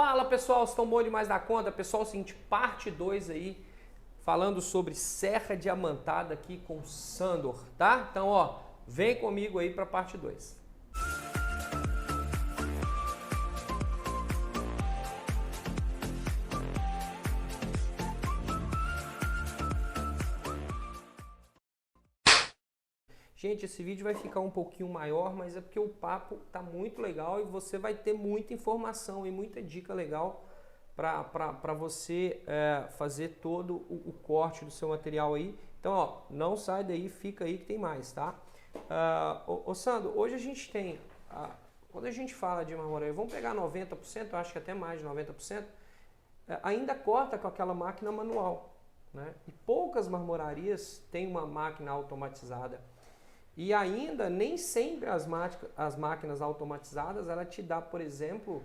Fala pessoal, vocês estão bom demais da conta? Pessoal, é o seguinte, parte 2 aí, falando sobre serra diamantada aqui com o Sandor, tá? Então, ó, vem comigo aí para parte 2. Gente, esse vídeo vai ficar um pouquinho maior, mas é porque o papo tá muito legal e você vai ter muita informação e muita dica legal para você fazer todo o corte do seu material aí. Então, ó, não sai daí, fica aí que tem mais, tá? Ô Sandro, hoje a gente tem, quando a gente fala de marmoraria, vamos pegar 90%, eu acho que até mais de 90%, ainda corta com aquela máquina manual, né? E poucas marmorarias têm uma máquina automatizada. E ainda nem sempre as máquinas automatizadas ela te dá, por exemplo,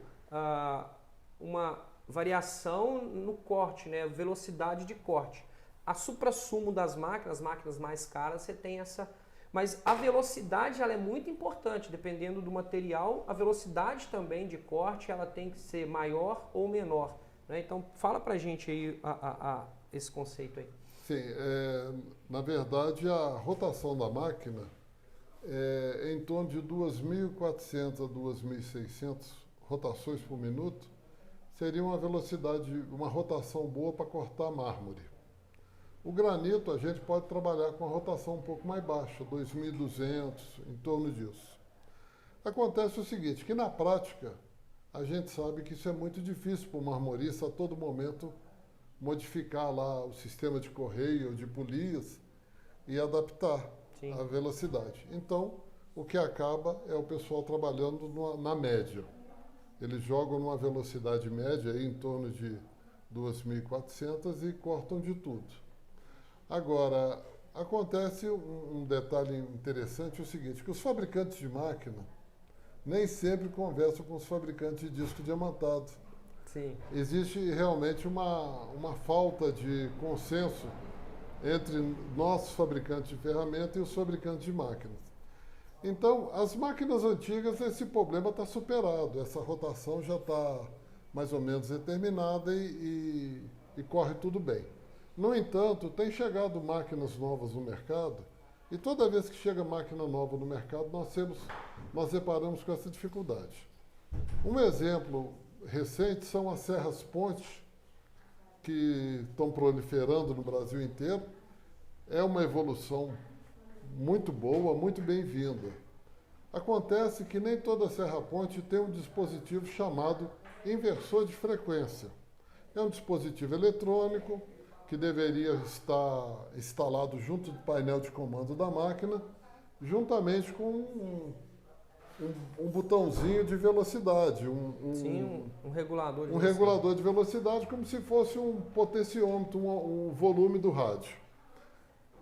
uma variação no corte, né? Velocidade de corte. A suprassumo das máquinas, as máquinas mais caras, você tem essa... Mas a velocidade ela é muito importante, dependendo do material, a velocidade também de corte ela tem que ser maior ou menor, né? Então fala pra gente aí esse conceito aí. Sim, na verdade a rotação da máquina é em torno de 2.400 a 2.600 rotações por minuto, seria uma velocidade, uma rotação boa para cortar mármore. O granito a gente pode trabalhar com uma rotação um pouco mais baixa, 2.200, em torno disso. Acontece o seguinte, que na prática a gente sabe que isso é muito difícil para o marmorista a todo momento modificar lá o sistema de correio, de polias e adaptar a velocidade. Então, o que acaba é o pessoal trabalhando na média. Eles jogam numa velocidade média aí, em torno de 2.400 e cortam de tudo. Agora, acontece um detalhe interessante, é o seguinte, que os fabricantes de máquina nem sempre conversam com os fabricantes de disco diamantado. Sim. Existe realmente uma falta de consenso entre nossos fabricantes de ferramenta e os fabricantes de máquinas. Então, as máquinas antigas, esse problema está superado, essa rotação já está mais ou menos determinada e corre tudo bem. No entanto, tem chegado máquinas novas no mercado e toda vez que chega máquina nova no mercado, nós deparamos com essa dificuldade. Um exemplo recente são as serras ponte, que estão proliferando no Brasil inteiro. É uma evolução muito boa, muito bem-vinda. Acontece que nem toda serra-ponte tem um dispositivo chamado inversor de frequência. É um dispositivo eletrônico que deveria estar instalado junto do painel de comando da máquina, juntamente com um botãozinho de velocidade. Um regulador de velocidade. Um regulador de velocidade, como se fosse um potenciômetro, um volume do rádio.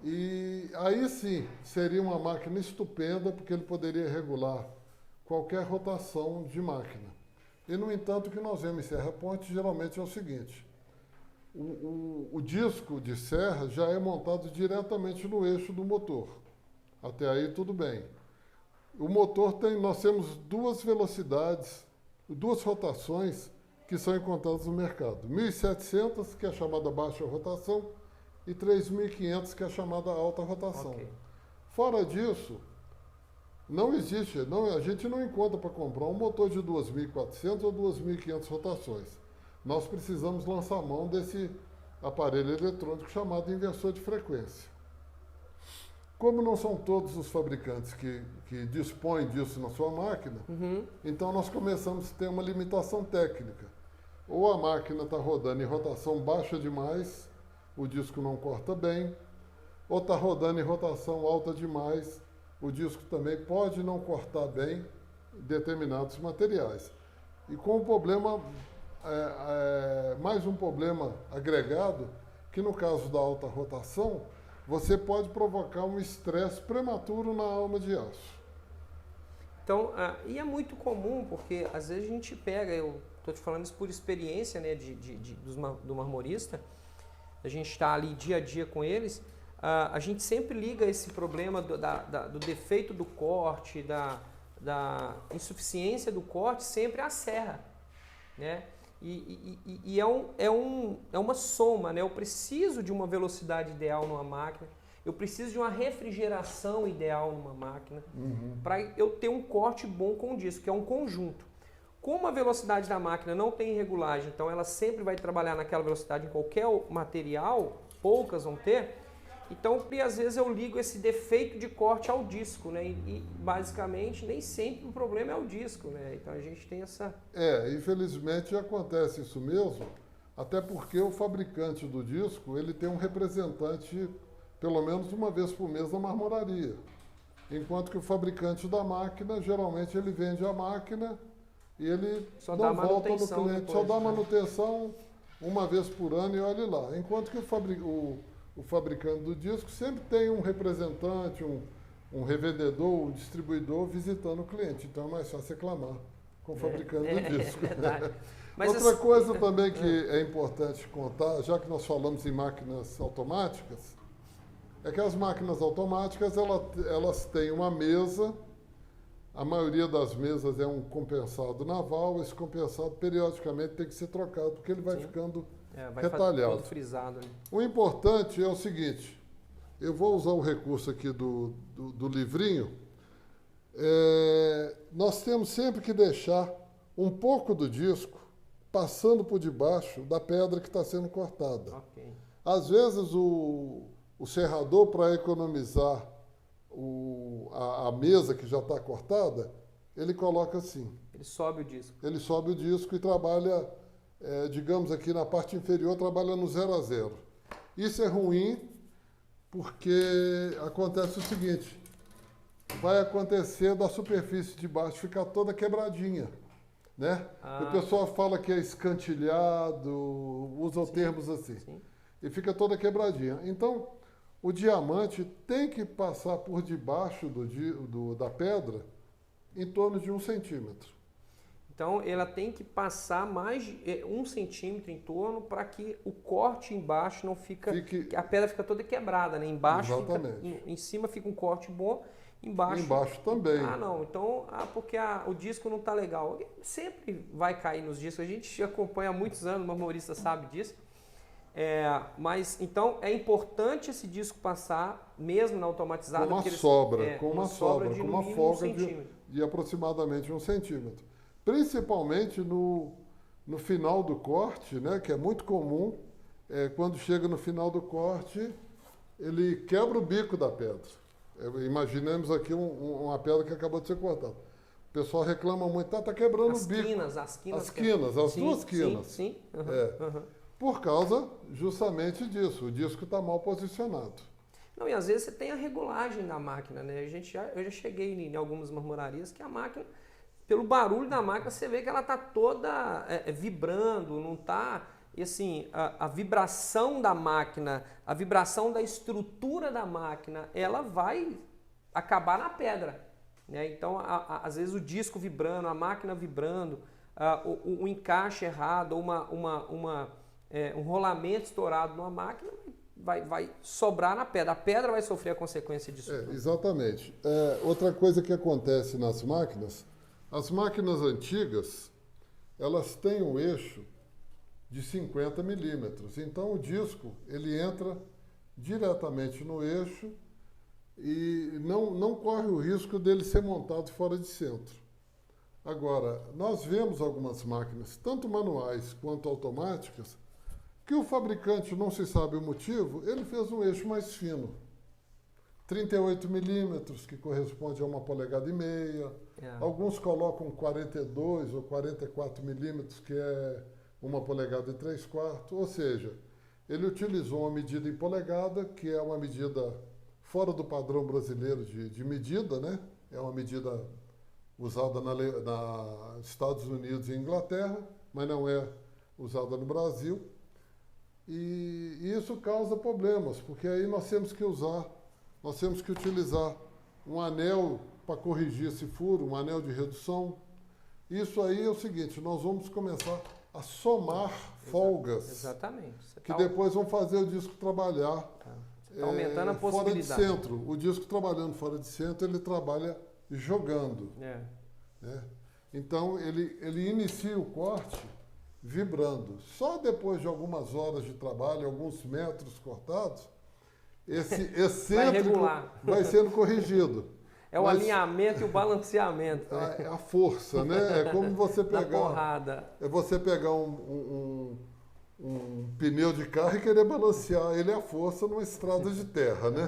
E aí sim, seria uma máquina estupenda, porque ele poderia regular qualquer rotação de máquina. E, no entanto, o que nós vemos em serra-ponte geralmente é o seguinte, o disco de serra já é montado diretamente no eixo do motor. Até aí tudo bem. O motor nós temos duas velocidades, duas rotações que são encontradas no mercado. 1.700, que é a chamada baixa rotação, e 3.500, que é a chamada alta rotação. Okay. Fora disso, não existe, a gente não encontra para comprar um motor de 2.400 ou 2.500 rotações. Nós precisamos lançar mão desse aparelho eletrônico chamado inversor de frequência. Como não são todos os fabricantes que dispõem disso na sua máquina, então nós começamos a ter uma limitação técnica. Ou a máquina está rodando em rotação baixa demais, o disco não corta bem, ou está rodando em rotação alta demais, o disco também pode não cortar bem determinados materiais. E com o problema, mais um problema agregado, que no caso da alta rotação, você pode provocar um estresse prematuro na alma de aço. Então, e é muito comum, porque às vezes a gente pega, eu estou te falando isso por experiência, né, do marmorista, a gente está ali dia a dia com eles, a gente sempre liga esse problema do defeito do corte, da insuficiência do corte sempre à serra, né? E é uma soma, né? Eu preciso de uma velocidade ideal numa máquina, eu preciso de uma refrigeração ideal numa máquina, para eu ter um corte bom com o disco, que é um conjunto. Como a velocidade da máquina não tem regulagem, então ela sempre vai trabalhar naquela velocidade em qualquer material, poucas vão ter, então às vezes eu ligo esse defeito de corte ao disco, né? E basicamente nem sempre o problema é o disco, né? Então a gente tem essa... Infelizmente acontece isso mesmo, até porque o fabricante do disco, ele tem um representante pelo menos uma vez por mês na marmoraria. Enquanto que o fabricante da máquina, geralmente ele vende a máquina e ele só não volta no cliente, depois, só dá manutenção uma vez por ano e olhe lá. Enquanto que o fabricante do disco sempre tem um representante, um revendedor, um distribuidor visitando o cliente. Então é mais fácil reclamar com o fabricante do disco. É verdade. Mas outra coisa também que é importante contar, já que nós falamos em máquinas automáticas, é que as máquinas automáticas elas têm uma mesa, a maioria das mesas é um compensado naval, esse compensado periodicamente tem que ser trocado, porque ele vai ficando vai retalhado. Todo frisado, né? O importante é o seguinte, eu vou usar o recurso aqui do livrinho, nós temos sempre que deixar um pouco do disco passando por debaixo da pedra que está sendo cortada. Okay. Às vezes o serrador, para economizar a mesa que já está cortada, ele coloca assim. Ele sobe o disco. Ele sobe o disco e trabalha, digamos aqui na parte inferior, trabalha no 0 a 0. Isso é ruim porque acontece o seguinte, vai acontecer da superfície de baixo ficar toda quebradinha, né? O pessoal fala que é escantilhado, usa termos assim. Sim. E fica toda quebradinha. Então, o diamante tem que passar por debaixo da pedra em torno de 1 centímetro. Então, ela tem que passar mais de 1 centímetro em torno para que o corte embaixo não que a pedra fica toda quebrada, né? Embaixo em cima fica um corte bom, embaixo também. Não. Então, porque o disco não está legal. Sempre vai cair nos discos. A gente acompanha há muitos anos, o marmorista sabe disso. Mas então é importante esse disco passar mesmo na automatizada. Com uma folga de aproximadamente 1 centímetro. Principalmente no final do corte, né, que é muito comum, quando chega no final do corte, ele quebra o bico da pedra. Imaginemos aqui uma pedra que acabou de ser cortada. O pessoal reclama muito, tá quebrando o bico. As quinas, as duas quinas. Sim. Por causa justamente disso, o disco está mal posicionado. Não, e às vezes você tem a regulagem da máquina, né? Eu já cheguei em algumas marmorarias que a máquina, pelo barulho da máquina, você vê que ela está toda vibrando, não está... E assim, a vibração da máquina, a vibração da estrutura da máquina, ela vai acabar na pedra, né? Então, às vezes o disco vibrando, a máquina vibrando, o encaixe errado, um rolamento estourado numa máquina vai sobrar na pedra. A pedra vai sofrer a consequência disso. Exatamente. Outra coisa que acontece nas máquinas, as máquinas antigas, elas têm um eixo de 50 milímetros. Então o disco ele entra diretamente no eixo e não corre o risco dele ser montado fora de centro. Agora, nós vemos algumas máquinas, tanto manuais quanto automáticas, que o fabricante, não se sabe o motivo, ele fez um eixo mais fino. 38 milímetros, que corresponde a 1,5 polegadas. Alguns colocam 42 ou 44 milímetros, que é 1,3 polegadas. Ou seja, ele utilizou uma medida em polegada, que é uma medida fora do padrão brasileiro de medida, né? É uma medida usada nos Estados Unidos e Inglaterra, mas não é usada no Brasil. E isso causa problemas, porque aí nós temos que utilizar um anel para corrigir esse furo, um anel de redução. Isso aí é o seguinte, nós vamos começar a somar folgas. Exatamente. Que depois vão fazer o disco trabalhar Está aumentando a possibilidade. Fora de centro. O disco trabalhando fora de centro, ele trabalha jogando. Né? Então, ele inicia o corte vibrando. Só depois de algumas horas de trabalho, alguns metros cortados, esse excêntrico vai sendo corrigido. É o alinhamento e o balanceamento. Né? A força, né? É como você pegar. Porrada. É você pegar um pneu de carro e querer balancear ele à força numa estrada de terra, né?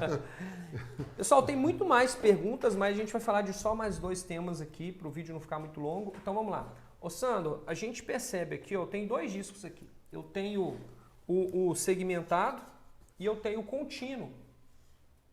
Pessoal, tem muito mais perguntas, mas a gente vai falar de só mais 2 temas aqui para o vídeo não ficar muito longo. Então vamos lá. Ô Sandro, a gente percebe aqui, eu tenho 2 discos aqui. Eu tenho o segmentado e eu tenho o contínuo,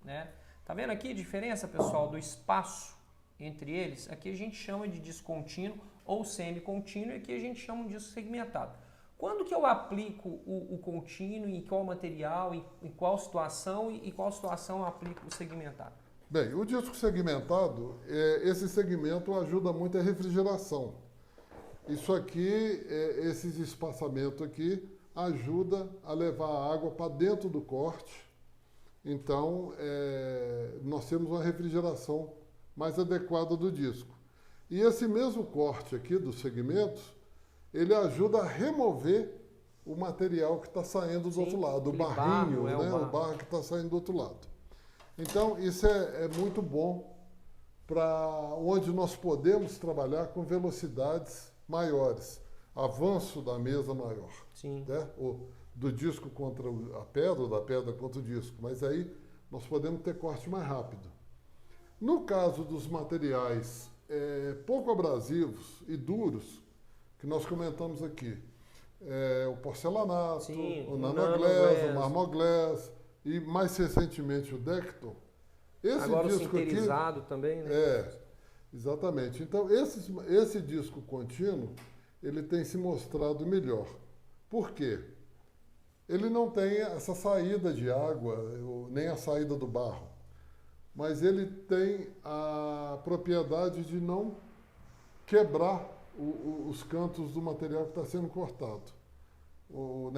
né? Tá vendo aqui a diferença, pessoal, do espaço entre eles? Aqui a gente chama de disco contínuo ou semi-contínuo e aqui a gente chama de disco segmentado. Quando que eu aplico o contínuo, em qual material, em qual situação e qual situação eu aplico o segmentado? Bem, o disco segmentado, esse segmento ajuda muito a refrigeração. Isso aqui, esses espaçamentos aqui, ajuda a levar a água para dentro do corte. Então, nós temos uma refrigeração mais adequada do disco. E esse mesmo corte aqui dos segmentos, ele ajuda a remover o material que está saindo do outro lado, o barrinho, né? O barro que está saindo do outro lado. Então, isso é muito bom para onde nós podemos trabalhar com velocidades maiores, avanço da mesa maior. Sim. Né? Do disco contra a pedra, ou da pedra contra o disco, mas aí nós podemos ter corte mais rápido. No caso dos materiais pouco abrasivos e duros, que nós comentamos aqui, o porcelanato, sim, o nanoglass, o marmoglass e mais recentemente o Decton. Agora o sinterizado aqui, também, né? Exatamente. Então esse disco contínuo, ele tem se mostrado melhor. Por quê? Ele não tem essa saída de água, nem a saída do barro, mas ele tem a propriedade de não quebrar os cantos do material que está sendo cortado. O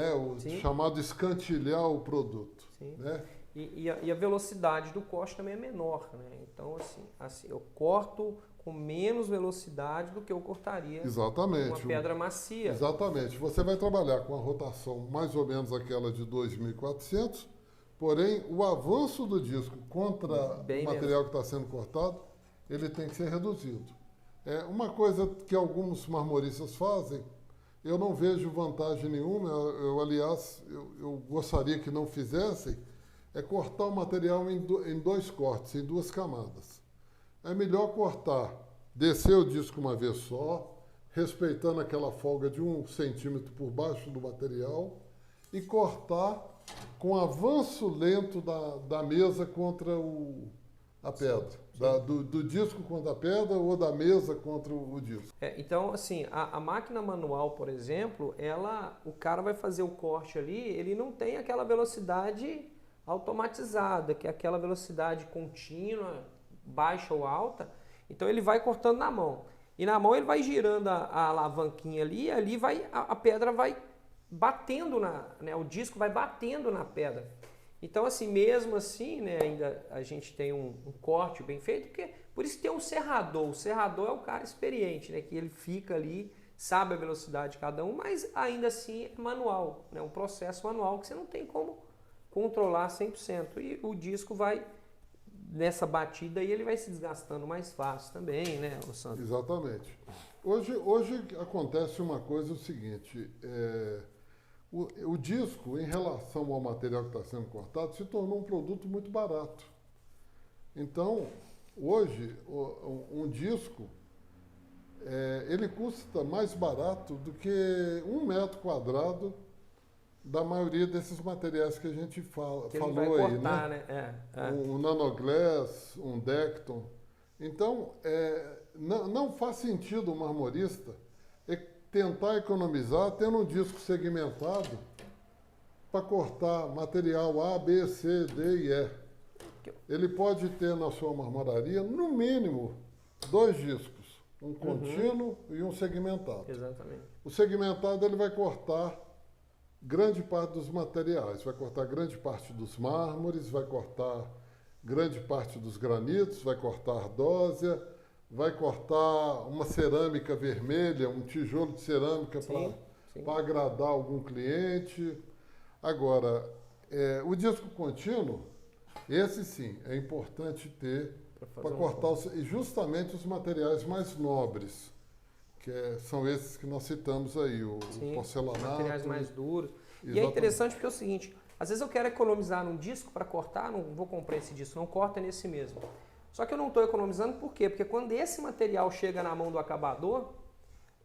chamado escantilhar o produto. Sim. Né? E a velocidade do corte também é menor, né? Então, assim, eu corto com menos velocidade do que eu cortaria Exatamente. uma pedra macia. Exatamente. Você vai trabalhar com a rotação mais ou menos aquela de 2.400, porém o avanço do disco contra o material que está sendo cortado, ele tem que ser reduzido. Uma coisa que alguns marmoristas fazem, eu não vejo vantagem nenhuma, aliás, eu gostaria que não fizessem, é cortar o material em 2 cortes, em 2 camadas. É melhor cortar, descer o disco uma vez só, respeitando aquela folga de 1 centímetro por baixo do material e cortar com avanço lento da mesa contra a pedra. Do disco contra a pedra ou da mesa contra o disco. Então, assim, a máquina manual, por exemplo, o cara vai fazer o corte ali, ele não tem aquela velocidade automatizada, que é aquela velocidade contínua, baixa ou alta, então ele vai cortando na mão. E na mão ele vai girando a alavanquinha ali, e ali a pedra vai batendo o disco vai batendo na pedra. Então, assim, mesmo assim, né, ainda a gente tem um corte bem feito, porque por isso que tem um serrador. O serrador é o cara experiente, né, que ele fica ali, sabe a velocidade de cada um, mas ainda assim é manual, né, um processo manual que você não tem como controlar 100%. E o disco vai, nessa batida aí, ele vai se desgastando mais fácil também, né, Sandro? Exatamente. Hoje acontece uma coisa, o seguinte, o disco, em relação ao material que está sendo cortado, se tornou um produto muito barato. Então, hoje, um disco, ele custa mais barato do que 1 metro quadrado da maioria desses materiais que a gente falou aí, cortar, né? Um nanoglass, um Decton. Então, não faz sentido o marmorista tentar economizar tendo um disco segmentado para cortar material A, B, C, D e E. Ele pode ter na sua marmoraria, no mínimo, 2 discos, um contínuo e um segmentado. Exatamente. O segmentado ele vai cortar grande parte dos materiais, vai cortar grande parte dos mármores, vai cortar grande parte dos granitos, vai cortar ardósia, vai cortar uma cerâmica vermelha, um tijolo de cerâmica para agradar algum cliente. Agora, o disco contínuo, esse sim, é importante ter para cortar justamente os materiais mais nobres, são esses que nós citamos aí, o porcelanato. Materiais mais duros. Exatamente. E é interessante porque é o seguinte, às vezes eu quero economizar num disco para cortar, não vou comprar esse disco, não corta nesse mesmo. Só que eu não estou economizando por quê? Porque quando esse material chega na mão do acabador,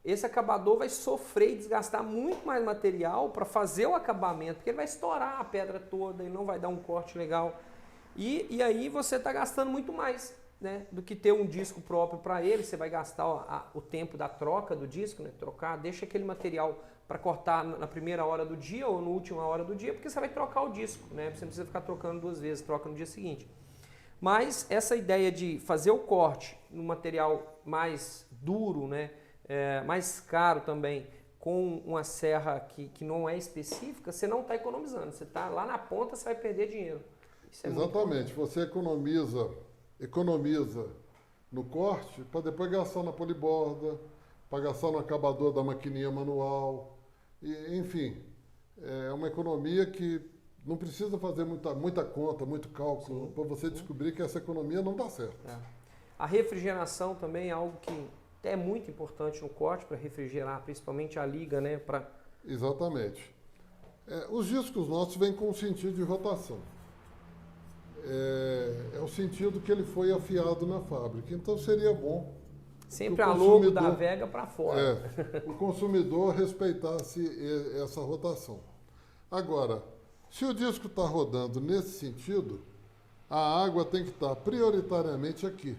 esse acabador vai sofrer e desgastar muito mais material para fazer o acabamento, porque ele vai estourar a pedra toda, ele não vai dar um corte legal. E aí você está gastando muito mais, né, do que ter um disco próprio para ele. Você vai gastar o tempo da troca do disco, né, trocar, deixa aquele material para cortar na primeira hora do dia ou na última hora do dia, porque você vai trocar o disco, né, você não precisa ficar trocando 2 vezes, troca no dia seguinte. Mas essa ideia de fazer o corte no material mais duro, né, mais caro também, com uma serra que não é específica, você não está economizando. Você está lá na ponta, você vai perder dinheiro. Isso é exatamente, você economiza no corte para depois gastar na poliborda, para gastar no acabador da maquininha manual. E, enfim, é uma economia que não precisa fazer muita conta, muito cálculo, para você descobrir que essa economia não dá certo. A refrigeração também é algo que é muito importante no corte, para refrigerar principalmente a liga, né? Exatamente. Os discos nossos vêm com um sentido de rotação. É o sentido que ele foi afiado na fábrica. Então seria bom sempre a logo da Vega para fora. O consumidor respeitasse essa rotação. Agora, se o disco está rodando nesse sentido, a água tem que estar prioritariamente aqui.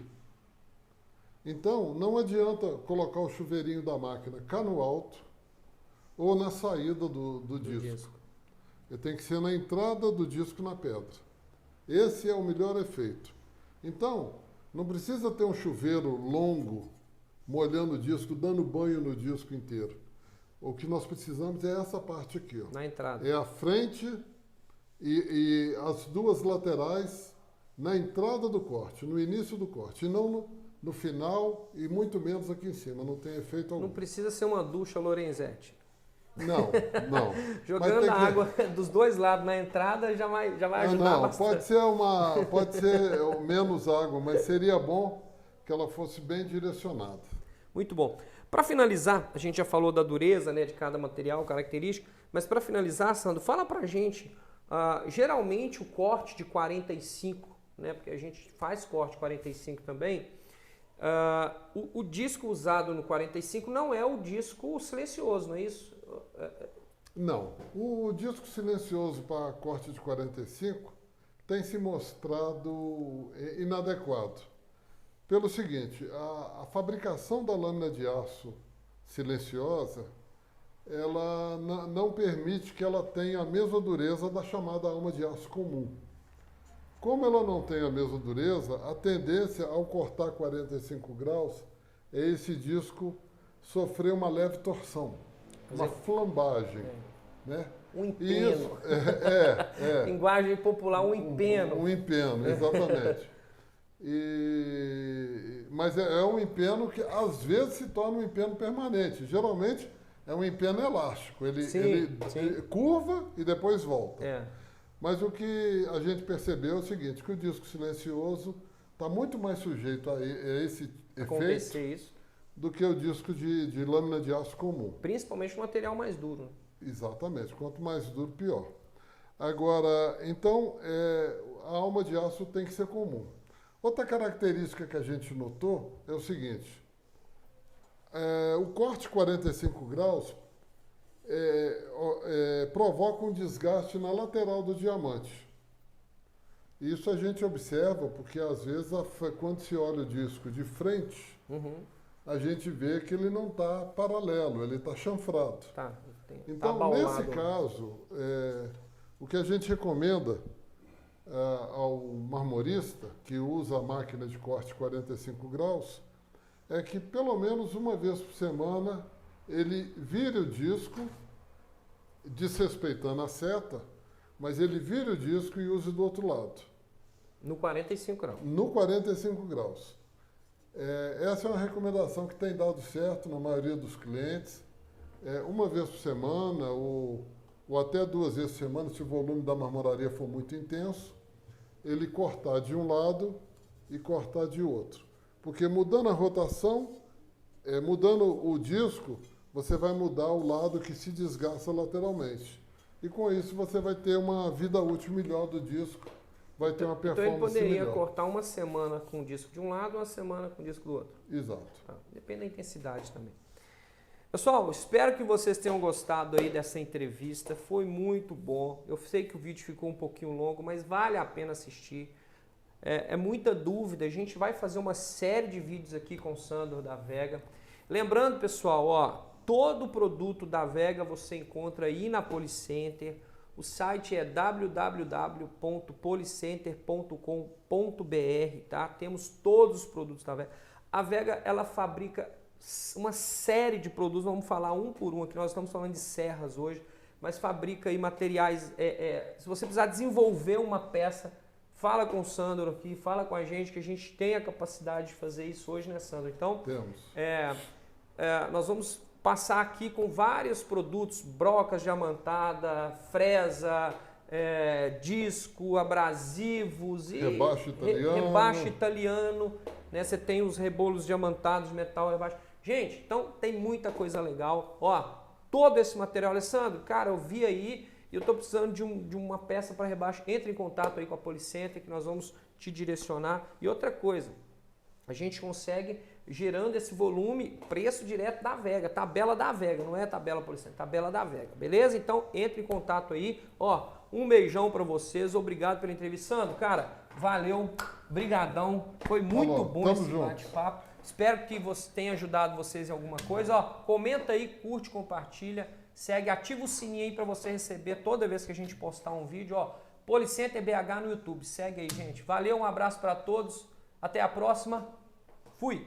Então, não adianta colocar o chuveirinho da máquina cá no alto ou na saída do disco. Ele tem que ser na entrada do disco na pedra. Esse é o melhor efeito. Então, não precisa ter um chuveiro longo, molhando o disco, dando banho no disco inteiro. O que nós precisamos é essa parte aqui. Ó. Na entrada. É a frente e as 2 laterais na entrada do corte, no início do corte, e não no final e muito menos aqui em cima. Não tem efeito algum. Não precisa ser uma ducha Lorenzetti. Não. Jogando a água dos 2 lados na entrada já vai ajudar bastante. Pode ser menos água, mas seria bom que ela fosse bem direcionada. Muito bom. Para finalizar, a gente já falou da dureza, né, de cada material, característica, mas para finalizar, Sandro, fala pra gente, geralmente o corte de 45, né, porque a gente faz corte 45 também, o disco usado no 45 não é o disco silencioso, não é isso? Não. O disco silencioso para corte de 45 tem se mostrado inadequado. Pelo seguinte, a fabricação da lâmina de aço silenciosa, ela não permite que ela tenha a mesma dureza da chamada alma de aço comum. Como ela não tem a mesma dureza, a tendência ao cortar 45 graus é esse disco sofrer uma leve torção, uma flambagem. Né? Um empeno. Isso, Linguagem popular, um empeno. Um empeno, exatamente. Mas é um empeno que às vezes se torna um empeno permanente. Geralmente é um empeno elástico. Ele curva e depois volta. Mas o que a gente percebeu é o seguinte, que o disco silencioso está muito mais sujeito a esse efeito do que o disco de lâmina de aço comum. Principalmente o material mais duro. Exatamente. Quanto mais duro, pior. Agora, então, a alma de aço tem que ser comum. Outra característica que a gente notou é o seguinte, o corte 45 graus provoca um desgaste na lateral do diamante. Isso a gente observa porque, às vezes, quando se olha o disco de frente, a gente vê que ele não está paralelo, ele está chanfrado. Então, nesse caso, o que a gente recomenda ao marmorista que usa a máquina de corte 45 graus é que pelo menos uma vez por semana ele vire o disco, desrespeitando a seta, mas ele vire o disco e use do outro lado. No 45 graus. No 45 graus. Essa é uma recomendação que tem dado certo na maioria dos clientes. uma vez por semana ou até 2 vezes por semana, se o volume da marmoraria for muito intenso, ele cortar de um lado e cortar de outro. Porque mudando a rotação, mudando o disco, você vai mudar o lado que se desgasta lateralmente. E com isso você vai ter uma vida útil melhor do disco, vai ter uma performance melhor. Então ele poderia cortar uma semana com o disco de um lado, uma semana com o disco do outro. Exato. Depende da intensidade também. Pessoal, espero que vocês tenham gostado aí dessa entrevista, foi muito bom. Eu sei que o vídeo ficou um pouquinho longo, mas vale a pena assistir. É muita dúvida, a gente vai fazer uma série de vídeos aqui com o Sandro da Vega. Lembrando, pessoal, ó, todo produto da Vega você encontra aí na Policenter. O site é www.policenter.com.br, tá? Temos todos os produtos da Vega. A Vega, ela fabrica uma série de produtos, vamos falar um por um aqui, nós estamos falando de serras hoje, mas fabrica aí materiais, se você precisar desenvolver uma peça, fala com o Sandro aqui, fala com a gente, que a gente tem a capacidade de fazer isso hoje, né, Sandro? Então, temos. Nós vamos passar aqui com vários produtos, brocas diamantada, fresa, disco, abrasivos e rebaixo italiano, né? Você tem os rebolos diamantados de metal rebaixo. Gente, então tem muita coisa legal. Ó, todo esse material, Alessandro, cara, eu vi aí e eu estou precisando de uma peça para rebaixo. Entre em contato aí com a Policenter que nós vamos te direcionar. E outra coisa, a gente consegue gerando esse volume, preço direto da Vega, tabela da Vega, não é tabela Policenter, tabela da Vega, beleza? Então entre em contato aí, ó, um beijão para vocês, obrigado pela entrevista, Sandro, cara, valeu, brigadão, foi muito bom esse bate-papo, espero que você tenha ajudado vocês em alguma coisa, ó, comenta aí, curte, compartilha, segue, ativa o sininho aí para você receber toda vez que a gente postar um vídeo, ó, Policenter BH no YouTube, segue aí, gente, valeu, um abraço para todos, até a próxima, fui!